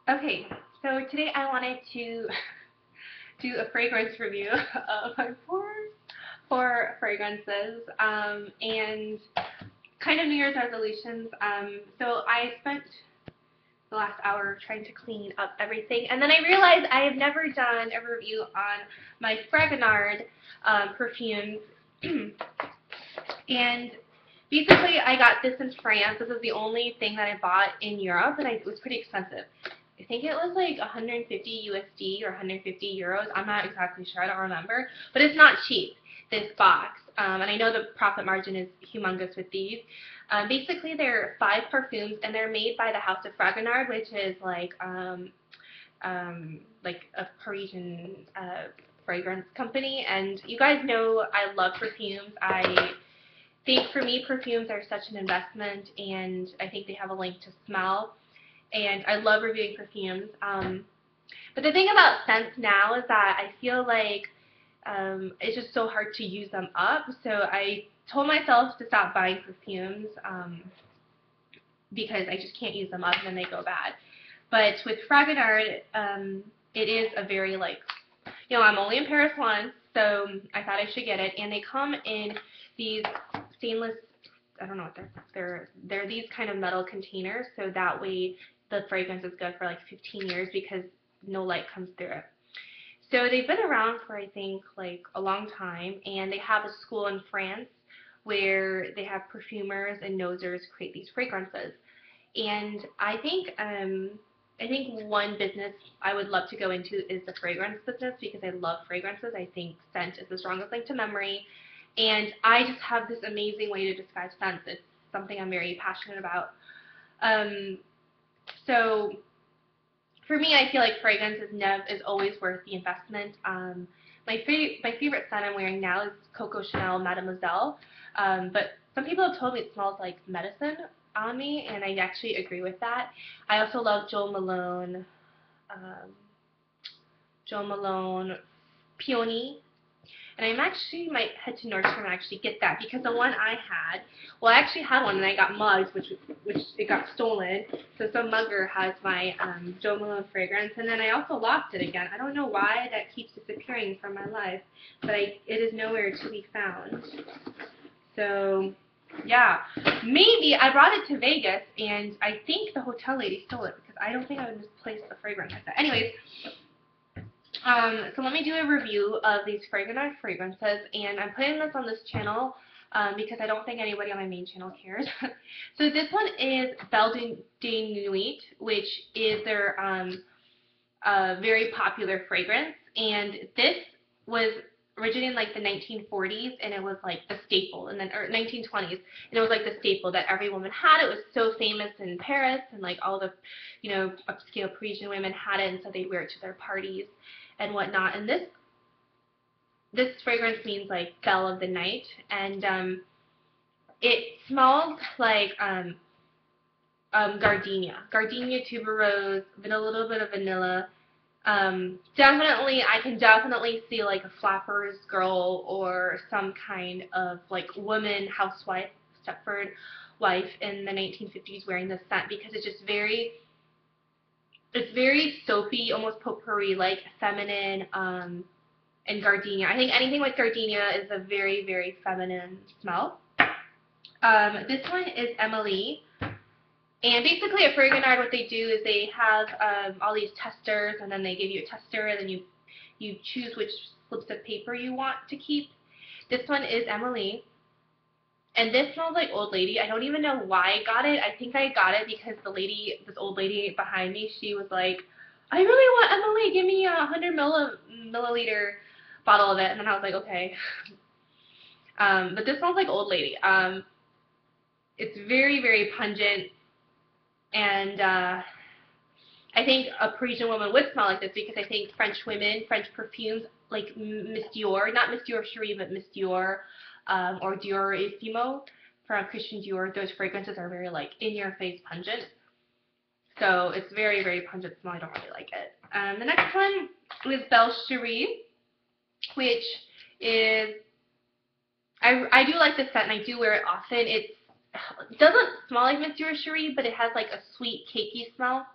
Okay, so today I wanted to do a fragrance review of my four fragrances and kind of New Year's resolutions. So I spent the last hour trying to clean up everything, and then I realized I have never done a review on my Fragonard perfumes. And basically, I got this in France. This is the only thing that I bought in Europe, and it was pretty expensive. I think it was like 150 USD or 150 euros. I'm not exactly sure. I don't remember. But it's not cheap, this box. And I know the profit margin is humongous with these. Basically, there are 5 perfumes, and they're made by the House of Fragonard, which is like a Parisian fragrance company. And you guys know I love perfumes. I think for me, perfumes are such an investment, and I think they have a link to smell. And I love reviewing perfumes. But the thing about scents now is that I feel like it's just so hard to use them up. So I told myself to stop buying perfumes because I just can't use them up and then they go bad. But with Fragonard, it is a very I'm only in Paris once, so I thought I should get it. And they come in these stainless, I don't know what they're these kind of metal containers, so that way the fragrance is good for like 15 years because no light comes through it. So they've been around for I think like a long time, and they have a school in France where they have perfumers and nosers create these fragrances. And I think one business I would love to go into is the fragrance business because I love fragrances. I think scent is the strongest link to memory. And I just have this amazing way to describe scents. It's something I'm very passionate about. Um, so for me, I feel like fragrance is always worth the investment. My favorite scent I'm wearing now is Coco Chanel Mademoiselle. But some people have told me it smells like medicine on me, and I actually agree with that. I also love um, Joe Malone Peony. And I'm actually might head to Nordstrom and actually get that because the one I had, well, I actually had one and I got mugged, which it got stolen. So some mugger has my Jo Malone fragrance, and then I also lost it again. I don't know why that keeps disappearing from my life, but it is nowhere to be found. So yeah, maybe I brought it to Vegas, and I think the hotel lady stole it because I don't think I would misplace a fragrance like that. Anyways. So let me do a review of these Fragonard fragrances, and I'm putting this on this channel because I don't think anybody on my main channel cares. So this one is Belle Nuit, which is their very popular fragrance, and this was originated in like the 1940s, and it was like the staple, and then or 1920s, and it was like the staple that every woman had. It was so famous in Paris, and like all the, upscale Parisian women had it, and so they wear it to their parties and whatnot. And this fragrance means like belle of the night, and it smells like gardenia, tuberose, with a little bit of vanilla. I can definitely see like a flapper's girl or some kind of like woman housewife, Stepford wife in the 1950s wearing this scent because it's very soapy, almost potpourri, like feminine, and gardenia. I think anything with gardenia is a very, very feminine smell. This one is Emilie. And basically at Fragonard what they do is they have all these testers, and then they give you a tester, and then you choose which slips of paper you want to keep. This one is Emilie. And this smells like Old Lady. I don't even know why I got it. I think I got it because this old lady behind me, she was like, I really want Emilie, give me a 100 milliliter bottle of it. And then I was like, okay. But this smells like Old Lady. It's very, very pungent. And I think a Parisian woman would smell like this because I think French perfumes like Miss Dior, not Miss Dior Cherie, but Miss Dior, or Diorissimo from Christian Dior, those fragrances are very like in-your-face pungent. So it's very, very pungent smell. I don't really like it. The next one is Belle Cherie, which is, I do like this scent and I do wear it often. It doesn't smell like Miss Dior Cherie, but it has like a sweet, cakey smell.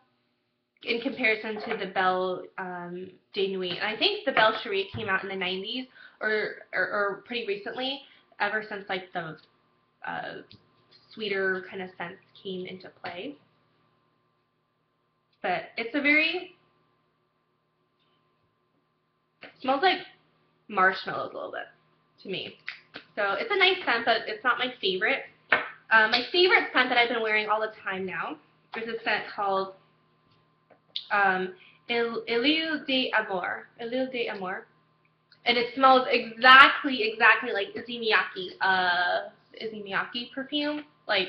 in comparison to the Belle Nuit. And I think the Belle Cherie came out in the 90s or pretty recently, ever since like the sweeter kind of scents came into play. But it's a very, smells like marshmallows a little bit to me. So it's a nice scent, but it's not my favorite. My favorite scent that I've been wearing all the time now is a scent called Ile D'amour. Ile D'amour. And it smells exactly like Issey Miyake perfume. Like,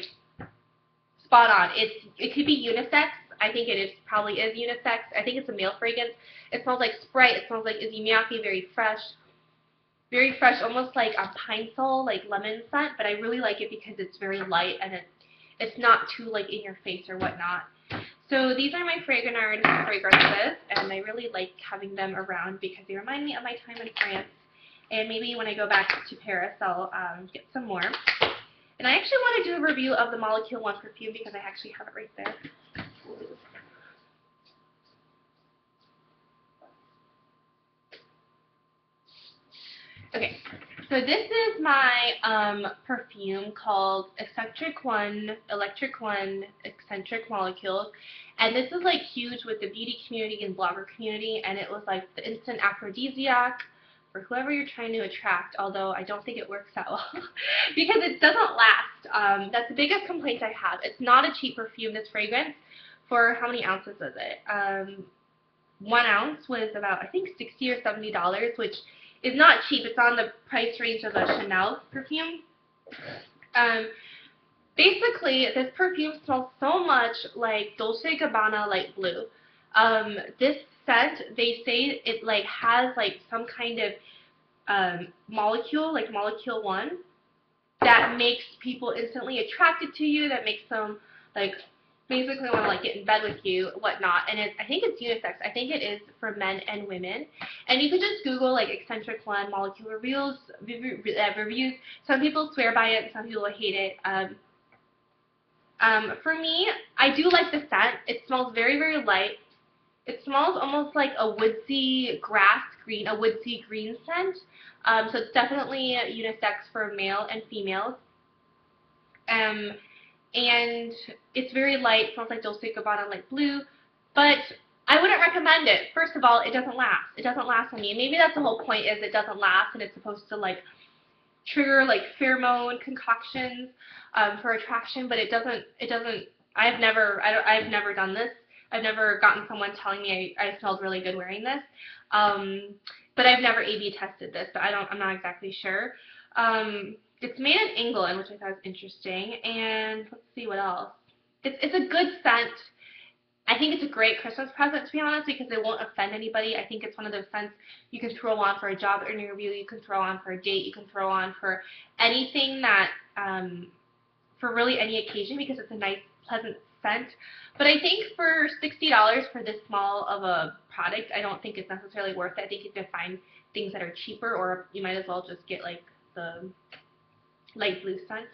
spot on. It could be unisex. I think probably is unisex. I think it's a male fragrance. It smells like Sprite. It smells like Issey Miyake, very fresh, almost like a pine sol, like lemon scent. But I really like it because it's very light and it's not too like in your face or whatnot. So these are my Fragonard fragrances, and I really like having them around because they remind me of my time in France. And maybe when I go back to Paris, I'll get some more. And I actually want to do a review of the Molecule 1 perfume because I actually have it right there. Okay, so this is my perfume called Eccentric Molecule, and this is like huge with the beauty community and blogger community, and it was like the instant aphrodisiac for whoever you're trying to attract, although I don't think it works that well because it doesn't last. That's the biggest complaint I have. It's not a cheap perfume, this fragrance. For how many ounces is it? 1 ounce was about, I think, $60 or $70, which is not cheap. It's on the price range of a Chanel perfume. Basically, this perfume smells so much like Dolce & Gabbana Light Blue. This scent, they say it like has like some kind of molecule, like Molecule 1, that makes people instantly attracted to you, that makes them like basically want to like get in bed with you, whatnot. And I think it's unisex. I think it is for men and women. And you could just Google like Eccentric One Molecule reviews. Some people swear by it, some people hate it. For me, I do like the scent. It smells very light. It smells almost like a woodsy grass green, a woodsy green scent. So it's definitely unisex for male and females. And it's very light, smells like Dolce & Gabbana Light Blue, but I wouldn't recommend it. First of all, it doesn't last. It doesn't last on me. Maybe that's the whole point, is it doesn't last, and it's supposed to like trigger like pheromone concoctions for attraction, but it doesn't. I've never done this. I've never gotten someone telling me I smelled really good wearing this. But I've never A/B tested this, so I'm not exactly sure. It's made in England, which I thought was interesting. And let's see what else. It's a good scent. I think it's a great Christmas present, to be honest, because it won't offend anybody. I think it's one of those scents you can throw on for a job interview, you can throw on for a date, you can throw on for anything that, for really any occasion, because it's a nice, pleasant scent. But I think for $60 for this small of a product, I don't think it's necessarily worth it. I think you can find things that are cheaper, or you might as well just get like the light blue scent.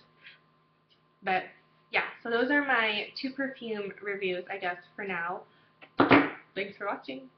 But yeah, so those are my 2 perfume reviews, I guess, for now. Thanks for watching.